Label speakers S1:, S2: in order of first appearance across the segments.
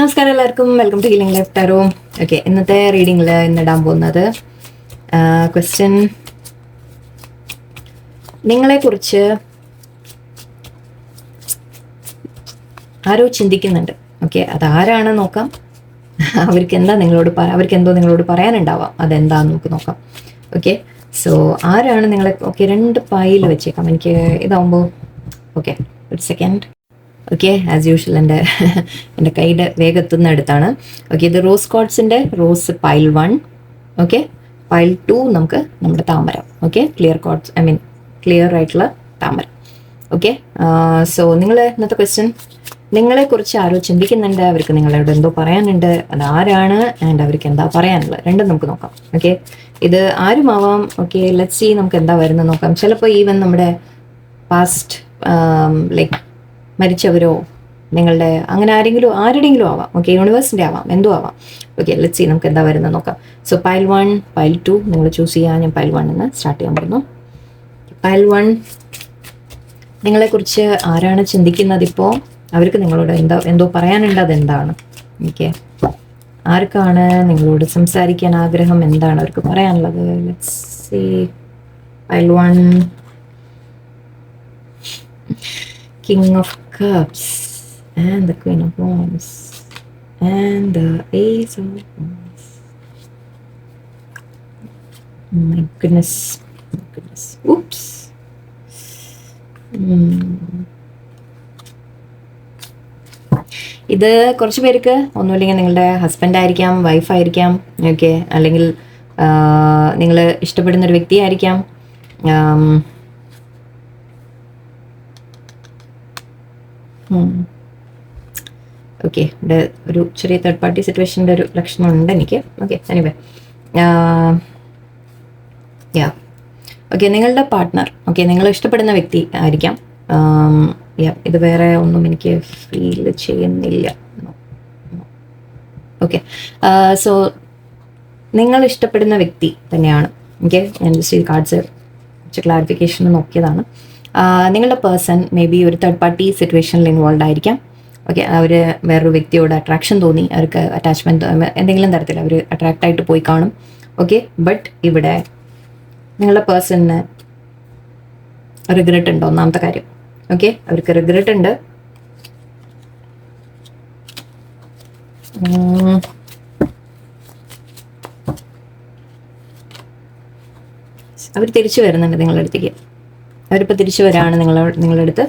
S1: നമസ്കാരം എല്ലാവർക്കും, welcome to healing life tarot. Okay, ഇന്നത്തെ റീഡിങ്ങിൽ ഇന്നിടാൻ പോകുന്നത് ക്വസ്റ്റ്യൻ, നിങ്ങളെക്കുറിച്ച് ആരോ ചിന്തിക്കുന്നുണ്ട്. ഓക്കെ, അതാരാണ് നോക്കാം. അവർക്ക് എന്തോ നിങ്ങളോട് പറയാനുണ്ടാവാം. അതെന്താന്ന് നമുക്ക് നോക്കാം. ഓക്കെ, സോ ആരാണ് നിങ്ങളെ. ഓക്കെ, 2 പായിൽ വെച്ചേക്കാം. എനിക്ക് ഇതാവുമ്പോൾ ഓക്കെ, ഒരു സെക്കൻഡ്. ഓക്കെ, ആസ് യൂഷ്വൽ എൻ്റെ കൈയുടെ വേഗത്തുനിന്ന് അടുത്താണ്. ഓക്കെ, ഇത് റോസ് കോഡ്സിൻ്റെ റോസ് പൈൽ 1. ഓക്കെ, പൈൽ 2 നമുക്ക് നമ്മുടെ താമര. ഓക്കെ, ക്ലിയർ ആയിട്ടുള്ള താമര. ഓക്കെ, സോ നിങ്ങൾ ഇന്നത്തെ ക്വസ്റ്റ്യൻ, നിങ്ങളെക്കുറിച്ച് ആരോ ചിന്തിക്കുന്നുണ്ട്, അവർക്ക് നിങ്ങളോട് എന്തോ പറയാനുണ്ട്. അതാരാണ് ആൻഡ് അവർക്ക് എന്താ പറയാനുള്ളത്, രണ്ടും നമുക്ക് നോക്കാം. ഓക്കെ, ഇത് ആരുമാവാം. ഓക്കെ, ലെറ്റ്സ് സീ നമുക്ക് എന്താ വരുന്നത് നോക്കാം. ചിലപ്പോൾ ഈവൻ നമ്മുടെ പാസ്റ്റ് ലൈക്ക് മരിച്ചവരോ നിങ്ങളുടെ അങ്ങനെ ആരുടെയെങ്കിലും ആവാം. ഓക്കെ, യൂണിവേഴ്സിൻ്റെ ആവാം, എന്തോ ആവാം. ഓക്കെ, ലെറ്റ്സ് സീ നമുക്ക് എന്താ വരുന്നത് നോക്കാം. സോ പൈൽ 1, പൈൽ 2 നിങ്ങൾ ചൂസ് ചെയ്യുക. ഞാൻ പൈൽ 1 എന്ന് സ്റ്റാർട്ട് ചെയ്യാൻ പറ്റുന്നു. പൈൽ 1, നിങ്ങളെക്കുറിച്ച് ആരാണ് ചിന്തിക്കുന്നത് ഇപ്പോൾ, അവർക്ക് നിങ്ങളോട് എന്തോ പറയാനുണ്ട്. അതെന്താണ്? ഓക്കെ, ആർക്കാണ് നിങ്ങളോട് സംസാരിക്കാൻ ആഗ്രഹം, എന്താണ് അവർക്ക് പറയാനുള്ളത്? Let's see. Pile 1, King of Cups and the Queen of Wands and the Ace of Wands. My goodness. Oops. ഇത് കുറച്ച് പേർക്ക് ഒന്നുമില്ലെങ്കിൽ നിങ്ങളുടെ ഹസ്ബൻഡ് ആയിരിക്കാം, വൈഫായിരിക്കാം. ഓക്കെ, അല്ലെങ്കിൽ നിങ്ങൾ ഇഷ്ടപ്പെടുന്നൊരു വ്യക്തിയായിരിക്കാം. ഓക്കെ, ഇവിടെ ഒരു ചെറിയ തേർഡ് പാർട്ടി സിറ്റുവേഷൻ്റെ ഒരു ലക്ഷണമുണ്ട് എനിക്ക്. ഓക്കെ, എനിവേ യാ. ഓക്കെ, നിങ്ങളുടെ പാർട്ട്ണർ, ഓക്കെ, നിങ്ങൾ ഇഷ്ടപ്പെടുന്ന വ്യക്തി ആയിരിക്കാം. ഇത് വേറെ ഒന്നും എനിക്ക് ഫീൽ ചെയ്യുന്നില്ല. ഓക്കെ, സോ നിങ്ങൾ ഇഷ്ടപ്പെടുന്ന വ്യക്തി തന്നെയാണ്. ഓക്കെ, ഞാൻ ജസ്റ്റ് ഈ കാർഡ്സ് കുറച്ച് ക്ലാരിഫിക്കേഷൻ നോക്കിയതാണ്. നിങ്ങളുടെ പേഴ്സൺ മേ ബി ഒരു തേർഡ് പാർട്ടി സിറ്റുവേഷനിൽ ഇൻവോൾവ് ആയിരിക്കാം. ഓക്കെ, അവർ വേറൊരു വ്യക്തിയോട് അട്രാക്ഷൻ തോന്നി, അവർക്ക് അറ്റാച്ച്മെൻറ്റ് എന്തെങ്കിലും തരത്തിൽ അവർ അട്രാക്റ്റ് ആയിട്ട് പോയി കാണും. ഓക്കെ, ബട്ട് ഇവിടെ നിങ്ങളുടെ പേഴ്സണിന് റിഗ്രറ്റ് ഉണ്ട്. ഒന്നാമത്തെ കാര്യം. ഓക്കെ, അവർക്ക് റിഗ്രറ്റ് ഉണ്ട്. അവർ തിരിച്ചു വരുന്നുണ്ട് നിങ്ങളുടെ അടുത്തേക്ക്. അവരിപ്പോൾ തിരിച്ചു വരാണ് നിങ്ങളുടെ അടുത്ത്.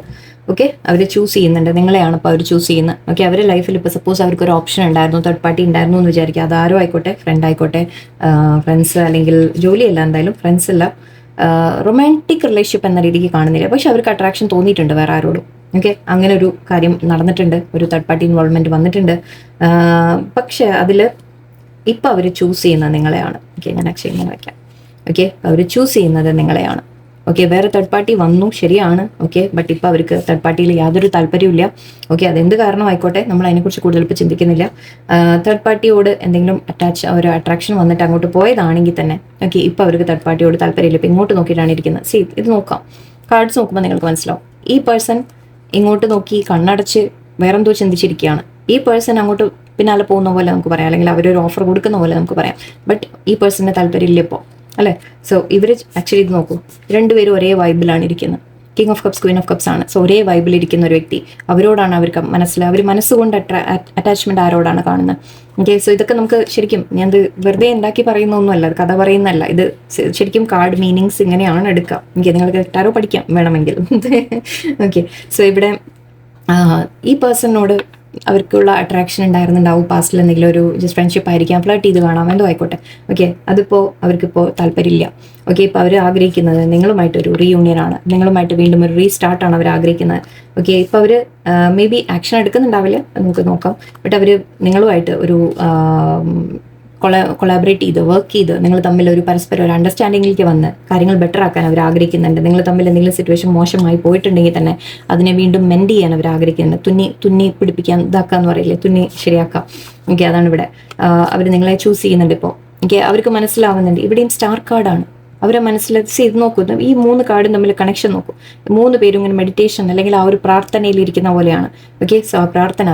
S1: ഓക്കെ, അവർ ചൂസ് ചെയ്യുന്നുണ്ട്, നിങ്ങളെയാണ് ഇപ്പോൾ അവർ ചൂസ് ചെയ്യുന്നത്. ഓക്കെ, അവരുടെ ലൈഫിൽ ഇപ്പോൾ സപ്പോസ് അവർക്കൊരു ഓപ്ഷൻ ഉണ്ടായിരുന്നു, തേർഡ് പാർട്ടി ഉണ്ടായിരുന്നു എന്ന് വിചാരിക്കുക. അതാരോ ആയിക്കോട്ടെ, ഫ്രണ്ട് ആയിക്കോട്ടെ, ഫ്രണ്ട്സ്, അല്ലെങ്കിൽ ജോലിയല്ല, എന്തായാലും ഫ്രണ്ട്സ് അല്ല, റൊമാൻറ്റിക് റിലേഷൻഷിപ്പ് എന്ന രീതിക്ക് കാണുന്നില്ല. പക്ഷെ അവർക്ക് അട്രാക്ഷൻ തോന്നിയിട്ടുണ്ട് വേറെ ആരോടും. ഓക്കെ, അങ്ങനെ ഒരു കാര്യം നടന്നിട്ടുണ്ട്, ഒരു തേർഡ് പാർട്ടി ഇൻവോൾവ്മെൻറ്റ് വന്നിട്ടുണ്ട്. പക്ഷെ അതിൽ ഇപ്പോൾ അവർ ചൂസ് ചെയ്യുന്നത് നിങ്ങളെയാണ്. ഓക്കെ, ഞാൻ ആക്ച്വലി ഇങ്ങനെ വയ്ക്കാം. ഓക്കെ, അവർ ചൂസ് ചെയ്യുന്നത് നിങ്ങളെയാണ്. ഓക്കെ, വേറെ തേർഡ് പാർട്ടി വന്നു, ശരിയാണ്. ഓക്കെ, ബട്ട് ഇപ്പോൾ അവർക്ക് തേർഡ് പാർട്ടിയിൽ യാതൊരു താല്പര്യമില്ല. ഓക്കെ, അതെന്ത് കാരണമായിക്കോട്ടെ, നമ്മൾ അതിനെക്കുറിച്ച് കൂടുതൽ ഇപ്പോൾ ചിന്തിക്കുന്നില്ല. തേർഡ് പാർട്ടിയോട് എന്തെങ്കിലും ഒരു അട്രാക്ഷൻ വന്നിട്ട് അങ്ങോട്ട് പോയതാണെങ്കിൽ തന്നെ ഓക്കെ, ഇപ്പോൾ അവർക്ക് തേർഡ് പാർട്ടിയോട് താല്പര്യമില്ല. ഇപ്പോൾ ഇങ്ങോട്ട് നോക്കിയിട്ടാണ് ഇരിക്കുന്നത്. സി, ഇത് നോക്കാം, കാർഡ്സ് നോക്കുമ്പോൾ നിങ്ങൾക്ക് മനസ്സിലാവും. ഈ പേഴ്സൺ ഇങ്ങോട്ട് നോക്കി കണ്ണടച്ച് വേറെന്തോ ചിന്തിച്ചിരിക്കുകയാണ്. ഈ പേഴ്സൺ അങ്ങോട്ട് പിന്നാലെ പോകുന്ന പോലെ നമുക്ക് പറയാം, അല്ലെങ്കിൽ അവരൊരു ഓഫർ കൊടുക്കുന്ന പോലെ നമുക്ക് പറയാം. ബട്ട് ഈ പേഴ്സണിന് താല്പര്യമില്ല ഇപ്പോൾ, അല്ലേ? സോ ഇവർ ആക്ച്വലി ഇത് നോക്കൂ, രണ്ടുപേരും ഒരേ വൈബിലാണ് ഇരിക്കുന്നത്. King of cups, Queen of cups ആണ്. സോ ഒരേ വൈബിൽ ഇരിക്കുന്ന ഒരു വ്യക്തി, അവരോടാണ് അവർക്ക് അവർ മനസ്സുകൊണ്ട് അറ്റാച്ച്മെൻറ്റ് ആരോടാണ് കാണുന്നത്. ഓക്കെ, സോ ഇതൊക്കെ നമുക്ക് ശരിക്കും, ഞാൻ ഇത് വെറുതെ ഉണ്ടാക്കി പറയുന്നൊന്നുമല്ല, കഥ പറയുന്നതല്ല. ഇത് ശരിക്കും കാർഡ് മീനിങ്സ് ഇങ്ങനെയാണ് എടുക്കുക. എനിക്ക് നിങ്ങൾക്ക് ടാരോ പഠിക്കാം വേണമെങ്കിൽ. ഓക്കെ, സോ ഇവിടെ ഈ പേഴ്സണിനോട് അവർക്കുള്ള അട്രാക്ഷൻ ഉണ്ടായിരുന്നുണ്ടാവും പാസ്റ്റിൽ. എന്തെങ്കിലും ഒരു ജസ്റ്റ് ഫ്രണ്ട്ഷിപ്പ് ആയിരിക്കാം, ഫ്ലർട്ട് ചെയ്ത് കാണാം, എന്തോ ആയിക്കോട്ടെ. ഓക്കെ, അതിപ്പോൾ അവർക്കിപ്പോൾ താല്പര്യമില്ല. ഓക്കെ, ഇപ്പോൾ അവർ ആഗ്രഹിക്കുന്നത് നിങ്ങളുമായിട്ടൊരു റീയൂണിയൻ ആണ്, നിങ്ങളുമായിട്ട് വീണ്ടും ഒരു റീസ്റ്റാർട്ടാണ് അവർ ആഗ്രഹിക്കുന്നത്. ഓക്കെ, ഇപ്പോൾ അവർ മേ ബി ആക്ഷൻ എടുക്കുന്നുണ്ടാവില്ല, നമുക്ക് നോക്കാം. ബട്ട് അവർ നിങ്ങളുമായിട്ട് ഒരു കൊളാബറേറ്റ് ചെയ്ത് വർക്ക് ചെയ്ത് നിങ്ങൾ തമ്മിൽ ഒരു പരസ്പരം ഒരു അണ്ടർസ്റ്റാൻഡിങ്ങിലേക്ക് വന്ന് കാര്യങ്ങൾ ബെറ്റർ ആക്കാൻ അവർ ആഗ്രഹിക്കുന്നുണ്ട്. നിങ്ങൾ തമ്മിൽ എന്തെങ്കിലും സിറ്റുവേഷൻ മോശമായി പോയിട്ടുണ്ടെങ്കിൽ തന്നെ അതിനെ വീണ്ടും മെൻഡ് ചെയ്യാൻ അവർ ആഗ്രഹിക്കുന്നുണ്ട്. തുന്നി പിടിപ്പിക്കാൻ ഇതാക്കാന്ന് പറയില്ലേ, തുന്നി ശരിയാക്കാം. ഓക്കെ, അതാണ് ഇവിടെ അവർ നിങ്ങളെ ചൂസ് ചെയ്യുന്നുണ്ട് ഇപ്പോൾ. ഓക്കെ, അവർക്ക് മനസ്സിലാവുന്നുണ്ട്. ഇവിടെയും സ്റ്റാർ കാർഡാണ്. അവരെ മനസ്സിൽ ചെയ്ത് നോക്കൂ. ഈ 3 കാർഡും തമ്മിൽ കണക്ഷൻ നോക്കൂ. 3 പേരും ഇങ്ങനെ മെഡിറ്റേഷൻ അല്ലെങ്കിൽ ആ ഒരു പ്രാർത്ഥനയിൽ ഇരിക്കുന്ന പോലെയാണ്. ഓക്കെ, പ്രാർത്ഥന,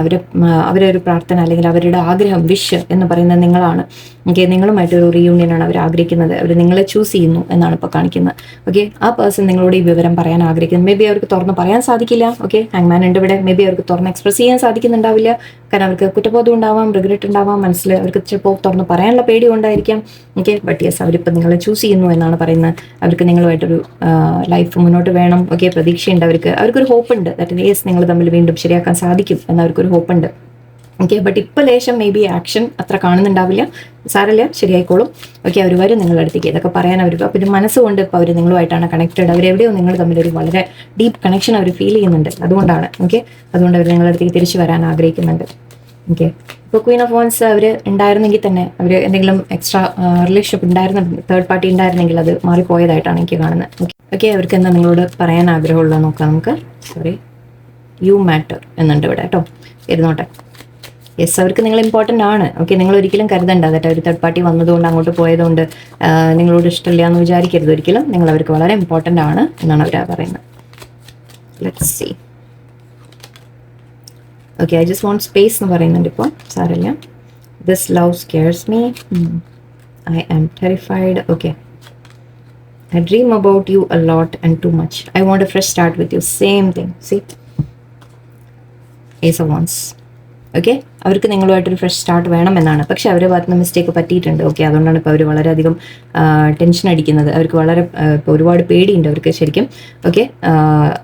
S1: അവരെ ഒരു പ്രാർത്ഥന അല്ലെങ്കിൽ അവരുടെ ആഗ്രഹം, വിഷ് എന്ന് പറയുന്നത് നിങ്ങളാണ്. ഓക്കെ, നിങ്ങളുമായിട്ടൊരു റീയൂണിയനാണ് അവർ ആഗ്രഹിക്കുന്നത്. അവർ നിങ്ങളെ ചൂസ് ചെയ്യുന്നു എന്നാണ് ഇപ്പോൾ കാണിക്കുന്നത്. ഓക്കെ, ആ പേഴ്സൺ നിങ്ങളോട് ഈ വിവരം പറയാൻ ആഗ്രഹിക്കുന്നത്. മേ ബി അവർക്ക് തുറന്ന് പറയാൻ സാധിക്കില്ല. ഓക്കെ, ഹാങ്മാൻ ഉണ്ട് ഇവിടെ. മേ ബി അവർക്ക് തുറന്ന് എക്സ്പ്രസ് ചെയ്യാൻ സാധിക്കുന്നുണ്ടാവില്ല. കാരണം അവർക്ക് കുറ്റബോധം ഉണ്ടാവാം, റിഗ്രറ്റ് ഉണ്ടാവാം, മനസ്സിൽ അവർക്ക് ചിലപ്പോൾ തുറന്ന് പറയാനുള്ള പേടി ഉണ്ടായിരിക്കാം. ഓക്കെ, ബട്ട് യെസ്, അവരിപ്പോൾ നിങ്ങളെ ചൂസ് ചെയ്യുന്നു എന്നാണ് പറയുന്നത്. അവർക്ക് നിങ്ങളുമായിട്ടൊരു ലൈഫ് മുന്നോട്ട് വേണം. ഓക്കെ, പ്രതീക്ഷയുണ്ട് അവർക്ക്. അവർക്കൊരു ഹോപ്പ് ഉണ്ട്. ദാറ്റ് യെസ്, നിങ്ങൾ തമ്മിൽ വീണ്ടും ശരിയാക്കാൻ സാധിക്കും എന്നവർക്കൊരു ഹോപ്പുണ്ട്. ഓക്കെ, ബട്ട് ഇപ്പോൾ ലേശം മേ ബി ആക്ഷൻ അത്ര കാണുന്നുണ്ടാവില്ല. സാരല്ല, ശരിയായിക്കോളും. ഓക്കെ, അവർ വരും നിങ്ങളുടെ അടുത്തേക്ക്. ഇതൊക്കെ പറയാൻ അവർ പിന്നെ മനസ്സുകൊണ്ട് ഇപ്പോൾ അവർ നിങ്ങളുമായിട്ടാണ് കണക്റ്റഡ്. അവരെവിടെയോ നിങ്ങൾ തമ്മിലൊരു വളരെ ഡീപ്പ് കണക്ഷൻ അവർ ഫീൽ ചെയ്യുന്നുണ്ട്. അതുകൊണ്ടാണ്. ഓക്കെ, അതുകൊണ്ട് അവർ നിങ്ങളുടെ അടുത്തേക്ക് തിരിച്ചു വരാൻ ആഗ്രഹിക്കുന്നുണ്ട്. ഓക്കെ, ഇപ്പോൾ ക്വീൻ ഓഫ് വോൺസ് അവർ ഉണ്ടായിരുന്നെങ്കിൽ തന്നെ അവർ എന്തെങ്കിലും എക്സ്ട്രാ റിലേഷൻഷിപ്പ് ഉണ്ടായിരുന്ന തേർഡ് പാർട്ടി ഉണ്ടായിരുന്നെങ്കിൽ അത് മാറിപ്പോയതായിട്ടാണ് എനിക്ക് കാണുന്നത്. ഓക്കെ ഓക്കെ, അവർക്ക് എന്താ നിങ്ങളോട് പറയാൻ ആഗ്രഹമുള്ളത് നോക്കാം നമുക്ക്. സോറി, യു മാറ്റർ എന്നുണ്ട് ഇവിടെ കേട്ടോ, ഇരുന്നോട്ടെ. യെസ്, അവർക്ക് നിങ്ങൾ ഇമ്പോർട്ടൻ്റ് ആണ്. ഓക്കെ, നിങ്ങൾ ഒരിക്കലും കരുതണ്ട അതായത് ഒരു തേർഡ് പാർട്ടി വന്നതുകൊണ്ട് അങ്ങോട്ട് പോയതുകൊണ്ട് നിങ്ങളോട് ഇഷ്ടമില്ല എന്ന് വിചാരിക്കരുത് ഒരിക്കലും. നിങ്ങൾ അവർക്ക് വളരെ ഇമ്പോർട്ടൻ്റ് ആണ് എന്നാണ് അവർ പറയുന്നത്. Let's see. Okay, I just want space എന്ന് പറയുന്നുണ്ട് ഇപ്പോൾ. സാരമില്ല. This love scares me, I am terrified. Okay, I dream about you a lot and too much. I want a fresh start with you. Same thing. See? Ace of Wands. Okay, അവർക്ക് നിങ്ങളുമായിട്ടൊരു fresh start വേണമെന്നാണ്. പക്ഷെ അവരുടെ ഭാഗത്ത് നിന്ന് mistake പറ്റിയിട്ടുണ്ട്. Okay, അതുകൊണ്ടാണ് ഇപ്പോൾ അവർ വളരെയധികം ടെൻഷൻ അടിക്കുന്നത്. അവർക്ക് വളരെ ഇപ്പോൾ ഒരുപാട് പേടിയുണ്ട് അവർക്ക് ശരിക്കും. Okay,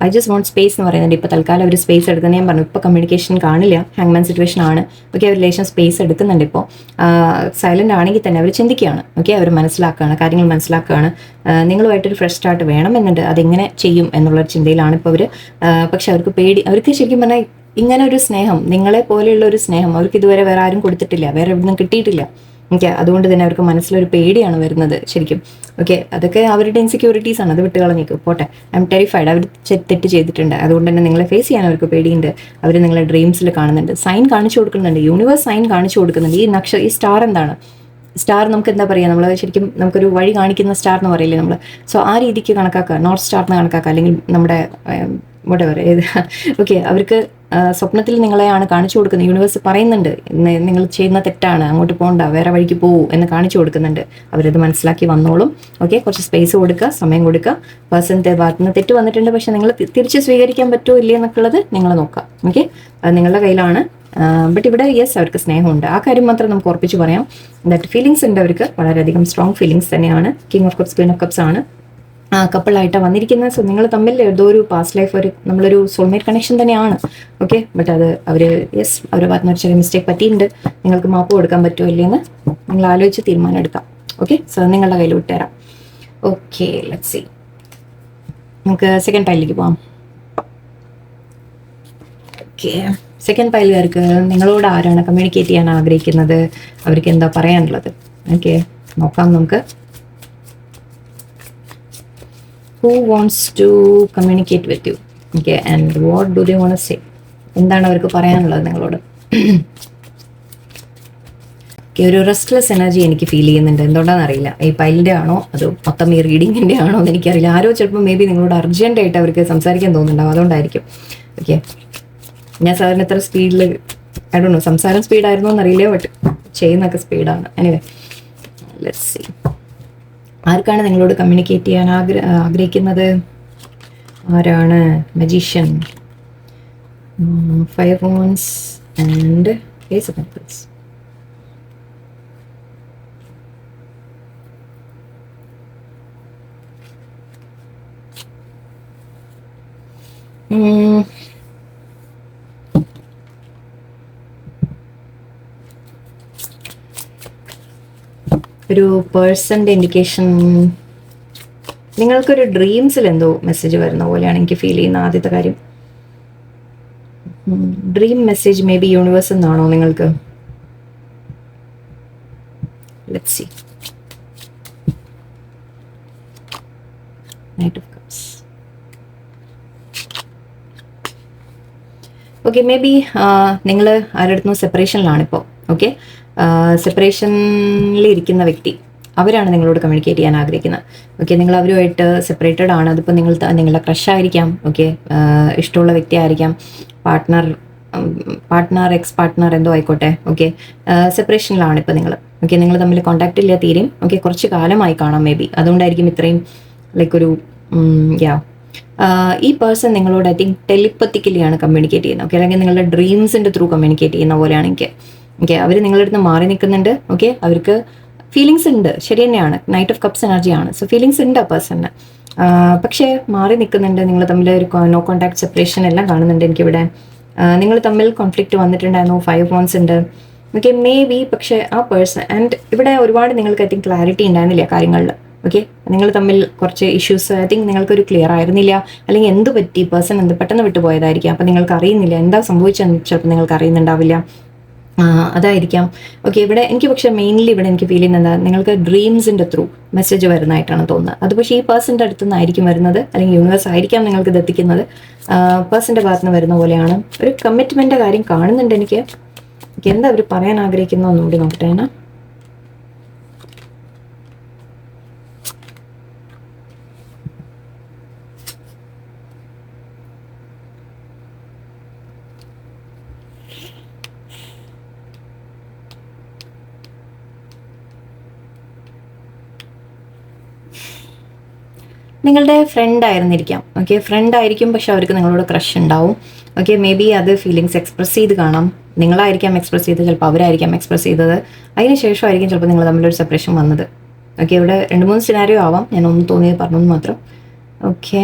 S1: I just want space എന്ന് പറയുന്നുണ്ട്. ഇപ്പോൾ തൽക്കാലം അവർ സ്പേസ് എടുക്കുന്നത് ഞാൻ പറഞ്ഞു. ഇപ്പോൾ കമ്മ്യൂണിക്കേഷൻ കാണില്ല, ഹാങ്മാൻ സിറ്റുവേഷൻ ആണ്. ഓക്കെ, അവർ ലേശം സ്പേസ് എടുക്കുന്നുണ്ട്. ഇപ്പോൾ സൈലൻ്റ് ആണെങ്കിൽ തന്നെ അവർ ചിന്തിക്കുകയാണ്. ഓക്കെ, അവർ മനസ്സിലാക്കുകയാണ്, കാര്യങ്ങൾ മനസ്സിലാക്കുകയാണ്. നിങ്ങളുമായിട്ടൊരു ഫ്രഷ് സ്റ്റാർട്ട് വേണമെന്നുണ്ട്. അതെങ്ങനെ ചെയ്യും എന്നുള്ളൊരു ചിന്തയിലാണ് ഇപ്പോൾ അവർ. പക്ഷെ അവർക്ക് പേടി. അവർക്ക് ശരിക്കും പറഞ്ഞാൽ ഇങ്ങനെ ഒരു സ്നേഹം, നിങ്ങളെ പോലെയുള്ള ഒരു സ്നേഹം അവർക്ക് ഇതുവരെ വേറെ ആരും കൊടുത്തിട്ടില്ല, വേറെ എവിടുന്നും കിട്ടിയിട്ടില്ല. ഓക്കെ, അതുകൊണ്ട് തന്നെ അവർക്ക് മനസ്സിലൊരു പേടിയാണ് വരുന്നത് ശരിക്കും. ഓക്കെ, അതൊക്കെ അവരുടെ ഇൻസെക്യൂരിറ്റീസ് ആണ്. അത് വിട്ട് കളഞ്ഞേക്കും, പോട്ടെ. I M terrified. അവർ തെറ്റ് ചെയ്തിട്ടുണ്ട്. അതുകൊണ്ട് തന്നെ നിങ്ങളെ ഫേസ് ചെയ്യാൻ അവർക്ക് പേടിയുണ്ട്. അവർ നിങ്ങളെ ഡ്രീംസിൽ കാണുന്നുണ്ട്. സൈൻ കാണിച്ചു കൊടുക്കുന്നുണ്ട്. യൂണിവേഴ്സ് സൈൻ കാണിച്ചു കൊടുക്കുന്നുണ്ട്. ഈ സ്റ്റാർ എന്താണ്? സ്റ്റാർ നമുക്ക് എന്താ പറയുക, നമ്മൾ ശരിക്കും നമുക്കൊരു വഴി കാണിക്കുന്ന സ്റ്റാർ എന്ന് പറയില്ലേ നമ്മൾ. സോ ആ രീതിക്ക് കണക്കാക്കുക, നോർത്ത് സ്റ്റാർ എന്ന് കണക്കാക്കുക, അല്ലെങ്കിൽ നമ്മുടെ വട്ടെവർ ഏത്. ഓക്കെ, അവർക്ക് സ്വപ്നത്തിൽ നിങ്ങളെയാണ് കാണിച്ചു കൊടുക്കുന്നത്. യൂണിവേഴ്സ് പറയുന്നുണ്ട് നിങ്ങൾ ചെയ്യുന്ന തെറ്റാണ്, അങ്ങോട്ട് പോകണ്ട, വേറെ വഴിക്ക് പോകൂ എന്ന് കാണിച്ചു കൊടുക്കുന്നുണ്ട്. അവരത് മനസ്സിലാക്കി വന്നോളും. ഓക്കെ, കുറച്ച് സ്പേസ് കൊടുക്കുക, സമയം കൊടുക്കുക. പേഴ്സൻ്റെ ഭാഗത്ത് നിന്ന് തെറ്റ് വന്നിട്ടുണ്ട്, പക്ഷെ നിങ്ങൾ തിരിച്ച് സ്വീകരിക്കാൻ പറ്റുമോ ഇല്ലേ എന്നൊക്കെ ഉള്ളത് നിങ്ങൾ നോക്കാം. ഓക്കെ, അത് നിങ്ങളുടെ കയ്യിലാണ്. ബട്ട് ഇവിടെ യെസ്, അവർക്ക് സ്നേഹമുണ്ട്. ആ കാര്യം മാത്രം നമുക്ക് ഉറപ്പിച്ച് പറയാം. ദാറ്റ് ഫീലിങ്സ് ഉണ്ട് അവർക്ക്, വളരെയധികം സ്ട്രോങ് ഫീലിങ്സ് തന്നെയാണ്. King of cups, Queen of cups ആണ് കപ്പിളായിട്ടാണ് വന്നിരിക്കുന്നത്. സോ നിങ്ങൾ തമ്മിൽ ഏതോ ഒരു പാസ്റ്റ് ലൈഫ്, നമ്മളൊരു സോൾമേറ്റ് കണക്ഷൻ തന്നെയാണ്. ഓക്കെ, ബട്ട് അത് അവർ യെസ്, അവരുടെ ഭാഗത്ത് നിന്ന് ഒരു ചെറിയ മിസ്റ്റേക്ക് പറ്റിയിട്ടുണ്ട്. നിങ്ങൾക്ക് മാപ്പ് കൊടുക്കാൻ പറ്റുമോ ഇല്ലെന്ന് നിങ്ങൾ ആലോചിച്ച് തീരുമാനം എടുക്കാം. ഓക്കെ, സോ നിങ്ങളുടെ കയ്യിൽ വിട്ടുതരാം. Okay, let's see. നമുക്ക് സെക്കൻഡ് പൈലിലേക്ക് പോവാം. ഓക്കെ, സെക്കൻഡ് പൈലുകാർക്ക് നിങ്ങളോട് ആരാണ് കമ്മ്യൂണിക്കേറ്റ് ചെയ്യാൻ ആഗ്രഹിക്കുന്നത്, അവർക്ക് എന്താ പറയാനുള്ളത്? ഓക്കെ, നോക്കാം നമുക്ക്. Who wants to communicate with you? Okay, and what do they want to say? എന്താണ് അവർക്ക് പറയാനുള്ളത് നിങ്ങളോട്? ഓക്കെ, ഒരു റെസ്റ്റ്ലെസ് എനർജി എനിക്ക് ഫീൽ ചെയ്യുന്നുണ്ട്. എന്തുകൊണ്ടാണെന്ന് അറിയില്ല. ഈ പൈലിൻ്റെ ആണോ അതോ മൊത്തം ഈ റീഡിങ്ങിൻ്റെ ആണോ എന്ന് എനിക്കറിയില്ല. ആരോ ചിലപ്പോൾ മേ ബി നിങ്ങളോട് അർജൻറ്റായിട്ട് അവർക്ക് സംസാരിക്കാൻ തോന്നുന്നുണ്ടാവും, അതുകൊണ്ടായിരിക്കും. ഓക്കെ, ഞാൻ സാറിന് എത്ര സ്പീഡിൽ ഐ ഡോണ്ട് നോ, സംസാരം സ്പീഡായിരുന്നോ എന്നറിയില്ല, ബട്ട് ചെയ്യുന്നൊക്കെ സ്പീഡാണ്. Anyway, let's see. ആർക്കാണ് നിങ്ങളോട് കമ്മ്യൂണിക്കേറ്റ് ചെയ്യാൻ ആഗ്രഹിക്കുന്നത്? ആരാണ്? Magician, 5 wands and Ace of Pentacles. ഒരു പേഴ്സൻ്റെ ഇൻഡിക്കേഷൻ, നിങ്ങൾക്കൊരു ഡ്രീംസിൽ എന്തോ മെസ്സേജ് വരുന്ന പോലെയാണ് എനിക്ക് ഫീൽ ചെയ്യുന്ന ആദ്യത്തെ കാര്യം. Dream message maybe universe എന്നാണോ നിങ്ങൾക്ക്? Let's see. Knight of cups. Okay, maybe നിങ്ങൾ ആരുടെ അടുത്തുനിന്ന് സെപ്പറേഷനിലാണിപ്പോൾ. ഓക്കെ, സെപ്പറേഷനിൽ ഇരിക്കുന്ന വ്യക്തി അവരാണ് നിങ്ങളോട് കമ്മ്യൂണിക്കേറ്റ് ചെയ്യാൻ ആഗ്രഹിക്കുന്നത്. ഓക്കെ, നിങ്ങൾ അവരുമായിട്ട് സെപ്പറേറ്റഡ് ആണ്. അതിപ്പോൾ നിങ്ങളുടെ ക്രഷ് ആയിരിക്കാം, ഓക്കെ, ഇഷ്ടമുള്ള വ്യക്തി ആയിരിക്കാം, പാർട്ട്ണർ എക്സ് പാർട്ട്ണർ എന്തോ ആയിക്കോട്ടെ. ഓക്കെ, സെപ്പറേഷനിലാണ് ഇപ്പോൾ നിങ്ങൾ. ഓക്കെ, നിങ്ങൾ തമ്മിൽ കോൺടാക്റ്റ് ഇല്ല തീരെയും. ഓക്കെ, കുറച്ച് കാലമായി കാണാം മേ ബി. അതുകൊണ്ടായിരിക്കും ഇത്രയും ലൈക്ക് ഒരു ഈ പേഴ്സൺ നിങ്ങളോട് ഐ തിങ്ക് ടെലിപ്പത്തിക്കലിയാണ് കമ്മ്യൂണിക്കേറ്റ് ചെയ്യുന്നത്. ഓക്കെ, അല്ലെങ്കിൽ നിങ്ങളുടെ ഡ്രീംസിൻ്റെ ത്രൂ കമ്മ്യൂണിക്കേറ്റ് ചെയ്യുന്ന പോലെയാണ് എനിക്ക്. ഓക്കെ, അവർ നിങ്ങളുടെ അടുത്ത് മാറി നിൽക്കുന്നുണ്ട്. ഓക്കെ, അവർക്ക് ഫീലിങ്സ് ഉണ്ട്, ശരി തന്നെയാണ്. നൈറ്റ് ഓഫ് കപ്സ് എനർജിയാണ്. സോ ഫീലിങ്സ് ഉണ്ട് ആ പേഴ്സണിന്. പക്ഷേ മാറി നിൽക്കുന്നുണ്ട്. നിങ്ങൾ തമ്മിൽ ഒരു നോ കോൺടാക്ട് സെപ്പറേഷൻ എല്ലാം കാണുന്നുണ്ട് എനിക്കിവിടെ. നിങ്ങൾ തമ്മിൽ കോൺഫ്ലിക്റ്റ് വന്നിട്ടുണ്ടായിരുന്നു. 5 of Wands ഉണ്ട്. Okay, may be. പക്ഷേ ആ പേഴ്സൺ ആൻഡ് ഇവിടെ ഒരുപാട് നിങ്ങൾക്ക് ഐ തിങ്ക് ക്ലാരിറ്റി ഉണ്ടായിരുന്നില്ല കാര്യങ്ങളിൽ. ഓക്കെ, നിങ്ങൾ തമ്മിൽ കുറച്ച് ഇഷ്യൂസ് ഐ തിങ്ക് നിങ്ങൾക്കൊരു ക്ലിയർ ആയിരുന്നില്ല. അല്ലെങ്കിൽ എന്ത് പറ്റി, പേഴ്സൺ എന്ത് പെട്ടെന്ന് വിട്ടുപോയതായിരിക്കും. അപ്പം നിങ്ങൾക്ക് അറിയുന്നില്ല എന്താ സംഭവിച്ചതെന്ന്. ചിലപ്പോൾ നിങ്ങൾക്ക് അറിയുന്നുണ്ടാവില്ല, അതായിരിക്കാം. ഓക്കെ, ഇവിടെ എനിക്ക് പക്ഷേ മെയിൻലി ഇവിടെ എനിക്ക് ഫീൽ ചെയ്യുന്നത് നിങ്ങൾക്ക് ഡ്രീംസിൻ്റെ ത്രൂ മെസ്സേജ് വരുന്നതായിട്ടാണ് തോന്നുന്നത്. അത് പക്ഷേ ഈ പേഴ്സൻ്റെ അടുത്ത് നിന്നായിരിക്കും വരുന്നത്, അല്ലെങ്കിൽ യൂണിവേഴ്സ് ആയിരിക്കാം നിങ്ങൾക്ക് ഇത് എത്തിക്കുന്നത്. പേഴ്സൻ്റെ ഭാഗത്ത് നിന്ന് വരുന്ന പോലെയാണ്. ഒരു കമ്മിറ്റ്മെൻ്റ് കാര്യം കാണുന്നുണ്ട് എനിക്ക്. എന്താ അവർ പറയാൻ ആഗ്രഹിക്കുന്നു ഒന്നുകൂടി നോക്കട്ടെ. നിങ്ങളുടെ ഫ്രണ്ട് ആയിരുന്നിരിക്കാം. ഓക്കെ, ഫ്രണ്ട് ആയിരിക്കും, പക്ഷെ അവർക്ക് നിങ്ങളോട് ക്രഷ് ഉണ്ടാവും. ഓക്കെ, മേ ബി അത് ഫീലിങ്സ് എക്സ്പ്രസ് ചെയ്ത് കാണാം. നിങ്ങളായിരിക്കാം എക്സ്പ്രസ് ചെയ്തത്, ചിലപ്പോൾ അവരായിരിക്കാം എക്സ്പ്രസ് ചെയ്തത്. അതിന് ശേഷമായിരിക്കും ചിലപ്പോൾ നിങ്ങൾ തമ്മിലൊരു സെപ്പറേഷൻ വന്നത്. ഓക്കെ, ഇവിടെ 2-3 സിനാരിയോ ആവാം. ഞാൻ ഒന്ന് തോന്നിയത് പറഞ്ഞു മാത്രം. ഓക്കെ,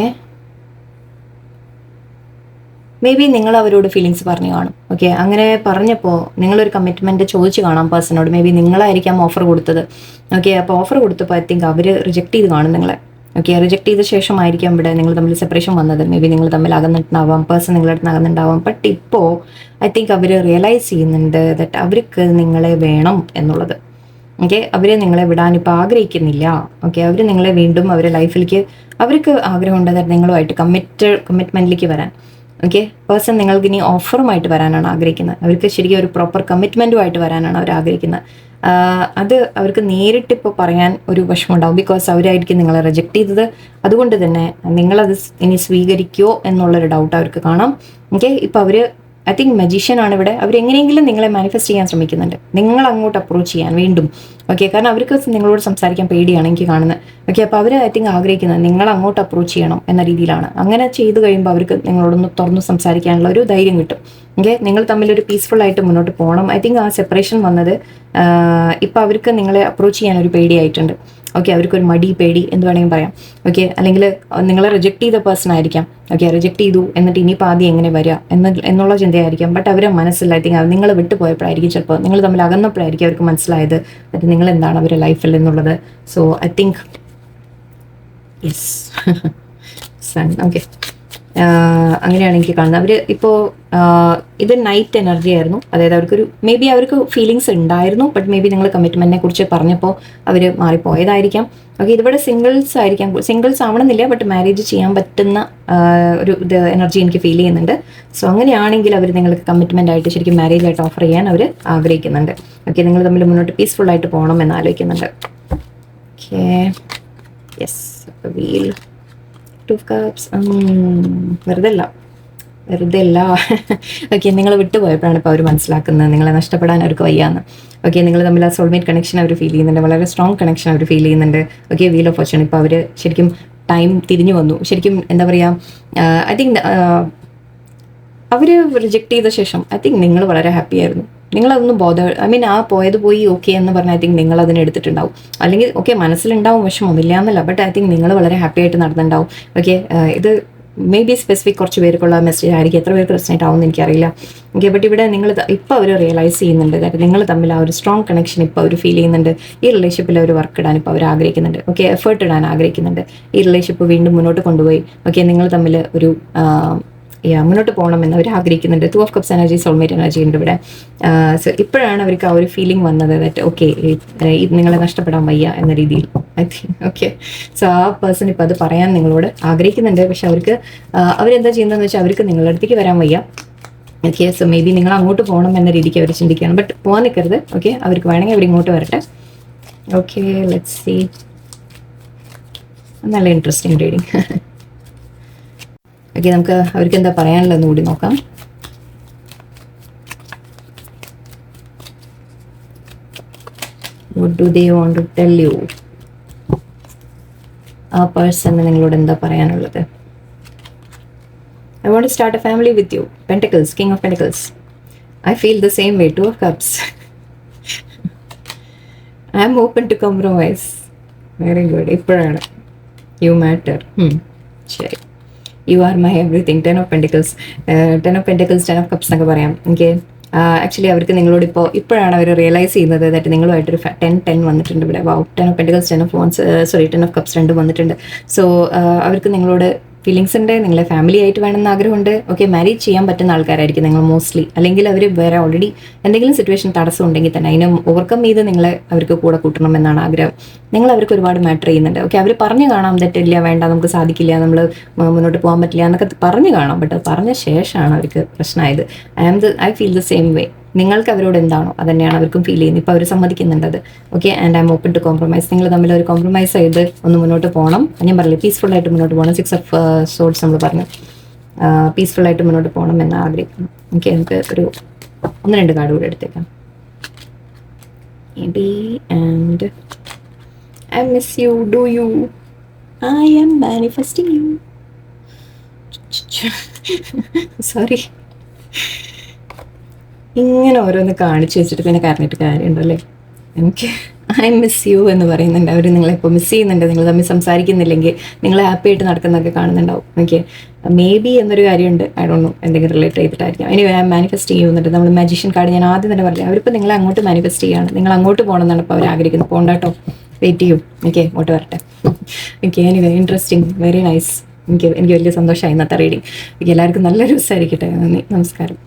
S1: മേ ബി നിങ്ങൾ അവരോട് ഫീലിങ്സ് പറഞ്ഞു കാണും. ഓക്കെ, അങ്ങനെ പറഞ്ഞപ്പോൾ നിങ്ങളൊരു കമ്മിറ്റ്മെൻറ്റ് ചോദിച്ചു കാണാം പേഴ്സണോട്. മേ ബി നിങ്ങളായിരിക്കാം ഓഫർ കൊടുത്തത്. ഓക്കെ, അപ്പോൾ ഓഫർ കൊടുത്തപ്പോൾ ഐ തിങ്ക് അവർ റിജക്റ്റ് ചെയ്ത് കാണും നിങ്ങളെ. ഓക്കെ, റിജക്ട് ചെയ്ത ശേഷമായിരിക്കാം ഇവിടെ നിങ്ങൾ തമ്മിൽ സെപ്പറേഷൻ വന്നത്. മേ ബി നിങ്ങൾ തമ്മിൽ അകന്നിട്ടുണ്ടാവാം, പേഴ്സൺ നിങ്ങളുടെ അടുത്ത് അകന്നുണ്ടാവാം. ബട്ട് ഇപ്പോൾ ഐ തിങ്ക് അവർ റിയലൈസ് ചെയ്യുന്നുണ്ട് ദറ്റ് അവർക്ക് നിങ്ങളെ വേണം എന്നുള്ളത്. ഓക്കെ, അവർ നിങ്ങളെ വിടാൻ ഇപ്പോൾ ആഗ്രഹിക്കുന്നില്ല. ഓക്കെ, അവർ നിങ്ങളെ വീണ്ടും അവരുടെ ലൈഫിലേക്ക് അവർക്ക് ആഗ്രഹമുണ്ട് ദറ്റ് നിങ്ങളുമായിട്ട് കമ്മിറ്റ്മെൻറ്റിലേക്ക് വരാൻ. ഓക്കെ, പേഴ്സൺ നിങ്ങൾക്ക് ഇനി ഓഫറുമായിട്ട് വരാനാണ് ആഗ്രഹിക്കുന്നത്. അവർക്ക് ശരിക്കും ഒരു പ്രോപ്പർ കമ്മിറ്റ്മെൻറ്റുമായിട്ട് വരാനാണ് അവർ ആഗ്രഹിക്കുന്നത്. അത് അവർക്ക് നേരിട്ടിപ്പോൾ പറയാൻ ഒരു വിഷമമുണ്ടാവും. ബിക്കോസ് അവരായിരിക്കും നിങ്ങളെ റിജക്റ്റ് ചെയ്തത്. അതുകൊണ്ട് തന്നെ നിങ്ങളത് ഇനി സ്വീകരിക്കുമോ എന്നുള്ളൊരു ഡൗട്ട് അവർക്ക് കാണാം. ഓക്കെ, ഇപ്പോൾ അവർ ഐ തിങ്ക് മജീഷ്യൻ ആണ് ഇവിടെ. അവരെങ്ങനെയെങ്കിലും നിങ്ങളെ മാനിഫെസ്റ്റ് ചെയ്യാൻ ശ്രമിക്കുന്നുണ്ട്, നിങ്ങൾ അങ്ങോട്ട് അപ്രോച്ച് ചെയ്യാൻ വീണ്ടും. ഓക്കെ, കാരണം അവർക്ക് നിങ്ങളോട് സംസാരിക്കാൻ പേടിയാണ് എനിക്ക് കാണുന്നത്. ഓക്കെ, അപ്പോൾ അവർ ഐ തിങ്ക് ആഗ്രഹിക്കുന്നത് നിങ്ങൾ അങ്ങോട്ട് അപ്രോച്ച് ചെയ്യണം എന്ന രീതിയിലാണ്. അങ്ങനെ ചെയ്ത് കഴിയുമ്പോൾ അവർക്ക് നിങ്ങളോടൊന്ന് തുറന്ന് സംസാരിക്കാനുള്ള ഒരു ധൈര്യം കിട്ടും. ഓക്കെ, നിങ്ങൾ തമ്മിലൊരു പീസ്ഫുൾ ആയിട്ട് മുന്നോട്ട് പോകണം. ഐ തിങ്ക് ആ സെപ്പറേഷൻ വന്നത് ഇപ്പോൾ അവർക്ക് നിങ്ങളെ അപ്രോച്ച് ചെയ്യാൻ ഒരു പേടിയായിട്ടുണ്ട്. ഓക്കെ, അവർക്കൊരു മടി, പേടി എന്ത് വേണമെങ്കിലും പറയാം. ഓക്കെ, അല്ലെങ്കിൽ നിങ്ങളെ റിജക്റ്റ് ചെയ്ത പേഴ്സൺ ആയിരിക്കാം. ഓക്കെ, റിജക്റ്റ് ചെയ്തു എന്നിട്ട് ഇനിയിപ്പോൾ ആദ്യം എങ്ങനെ വരിക എന്നുള്ള ചിന്തയായിരിക്കാം. ബട്ട് അവരെ മനസ്സിൽ ഐ തിങ്ക് നിങ്ങൾ വിട്ടുപോയപ്പോഴായിരിക്കും, ചിലപ്പോൾ നിങ്ങൾ തമ്മിൽ അകന്നപ്പോഴായിരിക്കും അവർക്ക് മനസ്സിലായത് അത് നിങ്ങൾ എന്താണ് അവരുടെ ലൈഫിൽ എന്നുള്ളത്. So I think yes sun. Okay, അങ്ങനെയാണ് എനിക്ക് കാണുന്നത്. അവർ ഇപ്പോൾ ഇത് നൈറ്റ് എനർജി ആയിരുന്നു. അതായത് അവർക്കൊരു മേ ബി അവർക്ക് ഫീലിങ്സ് ഉണ്ടായിരുന്നു. ബട്ട് മേ ബി നിങ്ങൾ കമ്മിറ്റ്മെൻറ്റിനെ കുറിച്ച് പറഞ്ഞപ്പോൾ അവർ മാറിപ്പോയതായിരിക്കാം. ഓക്കെ, ഇതിവിടെ സിംഗിൾസ് ആയിരിക്കാം. സിംഗിൾസ് ആവണമെന്നില്ല, ബട്ട് മാരേജ് ചെയ്യാൻ പറ്റുന്ന ഒരു ഇത് എനർജി എനിക്ക് ഫീൽ ചെയ്യുന്നുണ്ട്. സോ അങ്ങനെയാണെങ്കിൽ അവർ നിങ്ങൾക്ക് കമ്മിറ്റ്മെൻ്റ് ആയിട്ട് ശരിക്കും മാരേജ് ആയിട്ട് ഓഫർ ചെയ്യാൻ അവർ ആഗ്രഹിക്കുന്നുണ്ട്. ഓക്കെ, നിങ്ങൾ തമ്മിൽ മുന്നോട്ട് പീസ്ഫുൾ ആയിട്ട് പോകണം എന്ന് ആലോചിക്കുന്നുണ്ട്. Okay, yes, wheel 2 of Cups. വെറുതെ അല്ല. ഓക്കെ, നിങ്ങൾ വിട്ടുപോയപ്പോഴാണ് ഇപ്പോൾ അവർ മനസ്സിലാക്കുന്നത് നിങ്ങളെ നഷ്ടപ്പെടാൻ അവർക്ക് വയ്യാന്ന്. ഓക്കെ, നിങ്ങൾ തമ്മിൽ ആ സോൾമേറ്റ് കണക്ഷൻ അവർ ഫീൽ ചെയ്യുന്നുണ്ട്, വളരെ സ്ട്രോങ് കണക്ഷൻ അവർ ഫീൽ ചെയ്യുന്നുണ്ട്. Okay, wheel of Fortune. ഇപ്പോൾ അവർ ശരിക്കും ടൈം തിരിഞ്ഞു വന്നു. ശരിക്കും എന്താ പറയുക, ഐ തിങ്ക് അവർ റിജക്റ്റ് ചെയ്ത ശേഷം ഐ തിങ്ക് നിങ്ങൾ വളരെ ഹാപ്പി ആയിരുന്നു. നിങ്ങളതൊന്നും പോയത് പോയി ഓക്കെ എന്ന് പറഞ്ഞാൽ ഐ തിങ്ക് നിങ്ങൾ അതിനെ എടുത്തിട്ടുണ്ടാവും. അല്ലെങ്കിൽ ഓക്കെ, മനസ്സിലുണ്ടാവും വിഷമം, ഇല്ല എന്നല്ല. ബട്ട് ഐ തിങ്ക് നിങ്ങൾ വളരെ ഹാപ്പി ആയിട്ട് നടന്നിട്ടുണ്ടാവും. ഓക്കെ, ഇത് മേ ബി സ്പെസിഫിക് കുറച്ച് പേർക്കുള്ള മെസ്സേജ് ആയിരിക്കും. എത്ര പേർക്ക് റെസനേറ്റ് ആവും എന്ന് എനിക്കറിയില്ല. ഓക്കെ, ബട്ട് ഇവിടെ നിങ്ങൾ ഇപ്പോൾ അവർ റിയലൈസ് ചെയ്യുന്നുണ്ട് അതായത് നിങ്ങൾ തമ്മിൽ ആ ഒരു സ്ട്രോങ് കണക്ഷൻ ഇപ്പോൾ അവർ ഫീൽ ചെയ്യുന്നുണ്ട്. ഈ റിലേഷൻഷിപ്പിൽ അവർ വർക്ക് ഇടാൻ ഇപ്പോൾ അവർ ആഗ്രഹിക്കുന്നുണ്ട്. ഓക്കെ, എഫേർട്ട് ഇടാൻ ആഗ്രഹിക്കുന്നുണ്ട്. ഈ റിലേഷൻഷിപ്പ് വീണ്ടും മുന്നോട്ട് കൊണ്ടുപോയി ഓക്കെ നിങ്ങൾ തമ്മിൽ ഒരു മുന്നോട്ട് പോകണമെന്ന് അവർ ആഗ്രഹിക്കുന്നുണ്ട്. 2 of Cups energy, soulmate energy ഉണ്ട് ഇവിടെ. സോ ഇപ്പോഴാണ് അവർക്ക് ആ ഒരു ഫീലിംഗ് വന്നത് ദാറ്റ് ഓക്കെ നിങ്ങളെ നഷ്ടപ്പെടാൻ വയ്യ എന്ന രീതിയിൽ ഐ തിങ്ക്. ഓക്കെ, സോ ആ പേഴ്സൺ ഇപ്പോൾ അത് പറയാൻ നിങ്ങളോട് ആഗ്രഹിക്കുന്നുണ്ട്. പക്ഷെ അവർക്ക് അവരെന്താ ചെയ്യുന്നതെന്ന് വെച്ചാൽ അവർക്ക് നിങ്ങളുടെ അടുത്തേക്ക് വരാൻ വയ്യ. ഓക്കെ, സോ മേ ബി നിങ്ങൾ അങ്ങോട്ട് പോകണം എന്ന രീതിക്ക് അവർ ചിന്തിക്കുകയാണ്. ബട്ട് പോകാൻ നിൽക്കരുത്. ഓക്കെ, അവർക്ക് വേണമെങ്കിൽ അവർ ഇങ്ങോട്ട് വരട്ടെ. Okay, let's see. നല്ല ഇൻട്രസ്റ്റിംഗ് റീഡിങ്. ഓക്കെ, നമുക്ക് അവർക്ക് എന്താ പറയാനുള്ളതെന്ന് കൂടി നോക്കാം. What do they want to tell you? ആ പേഴ്സണ് നിങ്ങളോട് എന്താ പറയാനുള്ളത്? I want to start a family with you. Pentacles, King of Pentacles. I feel the same way. 2 of Cups. I am open to compromise. Very good. ഇപ്പോഴാണ് you matter. ശരി. You are my everything. 10 of Pentacles. 10 of Pentacles, 10 of Cups എന്നൊക്കെ പറയാം. എനിക്ക് actually അവർക്ക് നിങ്ങളോട് ഇപ്പോഴാണ് അവർ realise ചെയ്യുന്നത് that നിങ്ങളുമായിട്ടൊരു 10 വന്നിട്ടുണ്ട് ഇവിടെ. 10 of pentacles, 10 of wands, 10 of cups രണ്ടും വന്നിട്ടുണ്ട്. സോ അവർക്ക് നിങ്ങളോട് ഫീലിങ്സ് ഉണ്ട്, നിങ്ങളെ ഫാമിലി ആയിട്ട് വേണമെന്ന് ആഗ്രഹമുണ്ട്. ഓക്കെ, മാരേജ് ചെയ്യാൻ പറ്റുന്ന ആൾക്കാരായിരിക്കും നിങ്ങൾ മോസ്റ്റ്ലി. അല്ലെങ്കിൽ അവർ വേറെ ഓൾറെഡി എന്തെങ്കിലും സിറ്റുവേഷൻ തടസ്സം ഉണ്ടെങ്കിൽ തന്നെ അതിനെ ഓവർകം ചെയ്ത് നിങ്ങളെ അവർക്ക് കൂടെ കൂട്ടണം എന്നാണ് ആഗ്രഹം. നിങ്ങൾ അവർക്ക് ഒരുപാട് മാറ്റർ ചെയ്യുന്നുണ്ട്. ഓക്കെ, അവർ പറഞ്ഞു കാണാം തെറ്റില്ല, വേണ്ട, നമുക്ക് സാധിക്കില്ല, നമ്മൾ മുന്നോട്ട് പോകാൻ പറ്റില്ല എന്നൊക്കെ പറഞ്ഞു കാണാം. ബട്ട് അത് പറഞ്ഞ ശേഷമാണ് അവർക്ക് പ്രശ്നമായത്. I feel the same way. നിങ്ങൾക്ക് അവരോട് എന്താണോ അത് തന്നെയാണ് അവർക്കും ഫീൽ ചെയ്യുന്നത്. ഇപ്പോൾ അവർ സമ്മതിക്കുന്നുണ്ട് അത്. Okay, and I'm open to compromise. നിങ്ങൾ തമ്മിൽ ഒരു കോംപ്രമൈസ് ചെയ്ത് ഒന്ന് മുന്നോട്ട് പോകണം. ഞാൻ പറഞ്ഞില്ലേ, പീസ്ഫുള്ളായിട്ട് മുന്നോട്ട് പോകണം. 6 ഓഫ് സോർഡ്സ് നമ്മൾ പറഞ്ഞു, പീസ്ഫുള്ളായിട്ട് മുന്നോട്ട് പോകണം എന്ന് ആഗ്രഹിക്കണം. ഓക്കെ, നമുക്ക് ഒരു 1-2 കാർഡ് കൂടെ എടുത്തേക്കാം. Maybe, and I miss you, do you? I am manifesting you. Sorry. ഇങ്ങനെ ഓരോന്ന് കാണിച്ചു വെച്ചിട്ട് പിന്നെ കരഞ്ഞിട്ട് കാര്യമുണ്ടല്ലേ. എനിക്ക് ഐ മിസ് യു എന്ന് പറയുന്നുണ്ട്. അവർ നിങ്ങളെപ്പോൾ മിസ് ചെയ്യുന്നുണ്ട്. നിങ്ങൾ തമ്മിൽ സംസാരിക്കുന്നില്ലെങ്കിൽ നിങ്ങൾ ഹാപ്പി ആയിട്ട് നടക്കുന്നതൊക്കെ കാണുന്നുണ്ടാവും. ഓക്കെ, മേ ബി എന്നൊരു കാര്യമുണ്ട്. ഐ ഡോണ്ട് നോ, എന്തെങ്കിലും റിലേറ്റ് ചെയ്തിട്ടായിരിക്കും. ഇനി മാനിഫെസ്റ്റ് ചെയ്യുന്നുണ്ട്. നമ്മൾ മാജിഷ്യൻ കാർഡ് ഞാൻ ആദ്യം തന്നെ പറയാം. അവരിപ്പോൾ നിങ്ങളെ അങ്ങോട്ട് മാനിഫെസ്റ്റ് ചെയ്യുകയാണ്. നിങ്ങൾ അങ്ങോട്ട് പോകണം എന്നാണ് ഇപ്പോൾ അവർ ആഗ്രഹിക്കുന്നത്. പോകണ്ടാട്ടോ, വെയിറ്റ് ചെയ്യൂ. ഓക്കെ, അങ്ങോട്ട് വരട്ടെ. Okay, anyway interesting, very nice. എനിക്ക് വലിയ സന്തോഷമായി ഇന്നത്തെ റീഡിങ്. ഓക്കെ, എല്ലാവർക്കും നല്ലൊരു ദിവസമായിരിക്കട്ടെ. നന്ദി, നമസ്കാരം.